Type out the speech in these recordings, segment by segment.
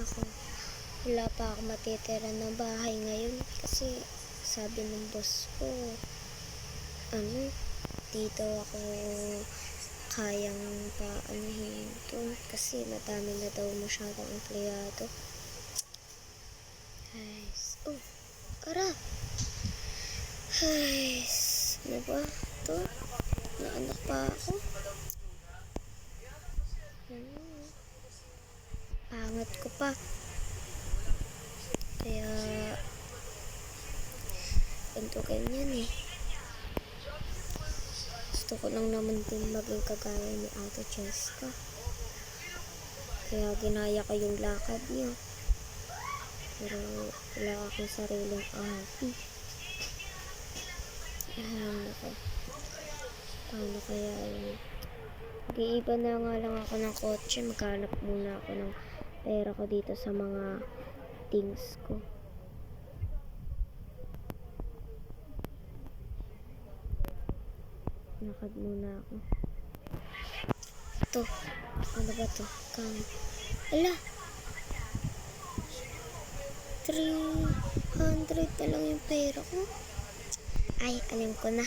ako. Wala pa ako matitira ng bahay ngayon kasi sabi ng boss ko, dito ako kayang paanuhin to kasi madami na daw masyadong empleyado. Guys, ara! Guys, ano ba to? Naanak pa ako. Pangat ko pa. Kaya ganito ganyan eh. Gusto ko lang naman din maging kagaya ni Ate Cheska. Kaya ginaya ko yung lakad niya. Pero wala akong sariling api. Ako. Paano kaya yun? Mag-iiba na nga lang ako ng kotse. Maghanap muna ako ng pera ko dito sa mga things ko. Lakad muna ako. Ito. Ano ba to? Ala! 300 na lang yung pera ko. Ay, alam ko na.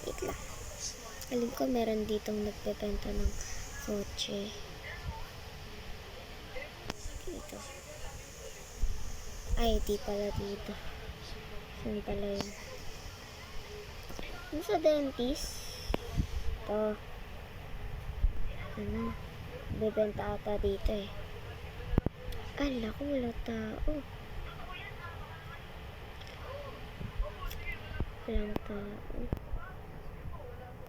Wait lang. Alam ko meron ditong nagbebenta ng kotse. Dito. Ay, di pala dito. Saan pala yun? Yung sa dentist. Ito. Bebenta ata dito eh. Ala ko, wala tao. Walang tao.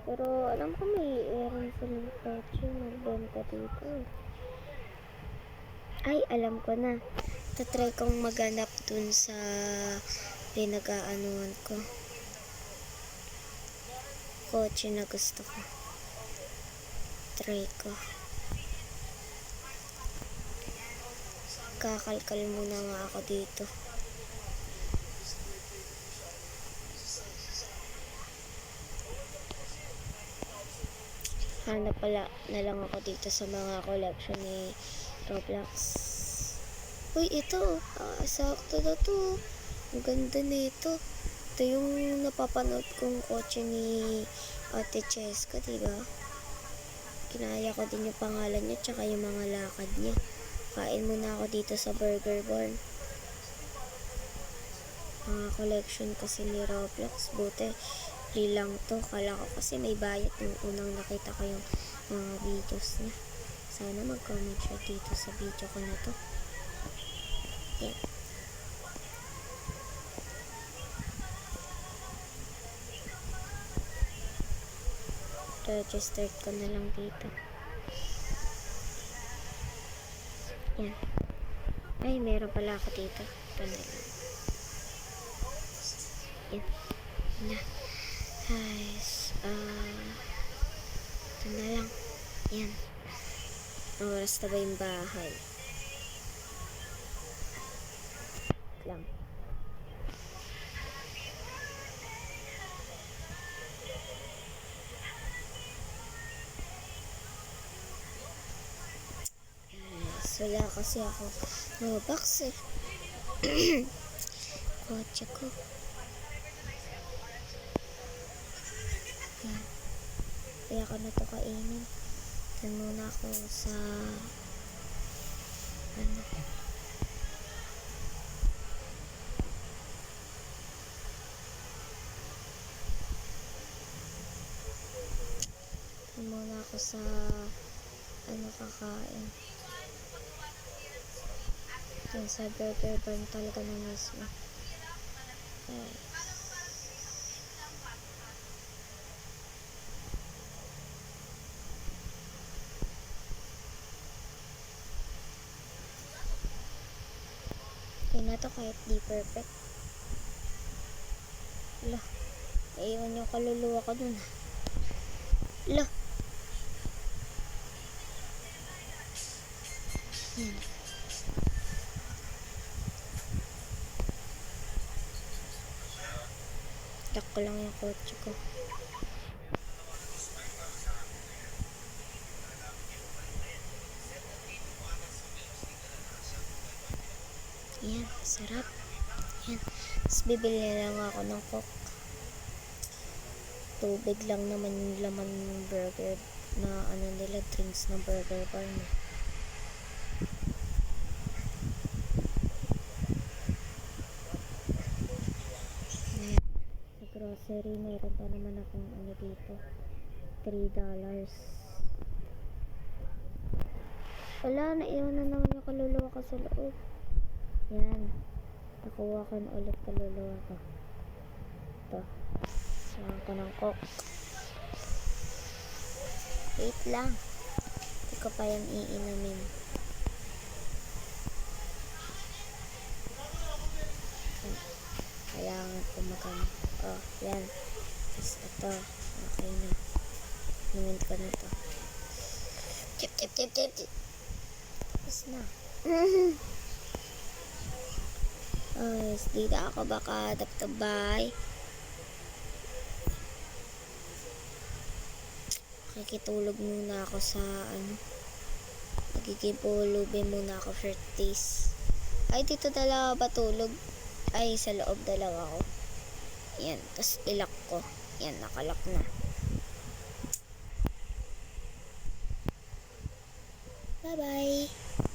Pero alam ko may erang silang kotse magbenta dito. Ay, alam ko na. Tatry kong maghanap dun sa pinag-aanuhan ko. Kotse na gusto ko. Try ko. Kakalkal muna nga ako dito. Hanap pala na lang ako dito sa mga collection ni Roblox. Uy, ito. Sakto na to. Ang ganda nito. Ito yung napapanood kong kotse ni Ate Cheska, diba? Kinaya ko din yung pangalan niya tsaka yung mga lakad niya. Kain muna ako dito sa Burger Barn. Mga collection kasi ni Roblox. Buti, free lang to. Kala ko kasi may bayad nung unang nakita ko yung mga videos niya. Sana mag-comment siya dito sa video ko na to. Yeah. Register ko na lang dito. Yan. Ay, meron pala ako dito. Ito na lang. Yan. Na. Guys. Ito na lang. Yan. Oras na ba yung bahay? Lang. Wala kasi ako Robux eh. Kotse ko. Yan. Kaya ko na ito kainin. Tan muna ako sa Tan muna ako sa kakain. Yan sa Burger Barn talaga na mismo. Yes. Okay na to kahit di perfect. Ala, naiwan yung kaluluwa ko dun. Ala. Lock ko lang yung kotse ko. Yan, sarap. Yan. Tapos bibili na lang ako ng Coke. Tubig lang naman yung laman ng burger na ano nila, drinks ng burger bar mo. Ayan. Sa grocery, meron pa naman akong ano dito. $3. Wala, naiwan na naman yung kaluluwa ko sa loob. Yan. Nakuha ko na ulit kaluluwa ko. Ito. Saan ko ng Coke. Wait lang. Hindi ko pa yan iinumin. Kailangan ko oh, yan. Tapos ito. Okay na. Inumin ko na ito. Chip. Tapos na. Ay, dito ako baka dabtabay. Nakikitulog muna ako sa ano. Magiging pulubi muna ako for days. Ay, dito dalawa ba tulog? Ay, sa loob dalawa ako. Yan, tapos ilak ko. Yan, nakalak na. Bye-bye.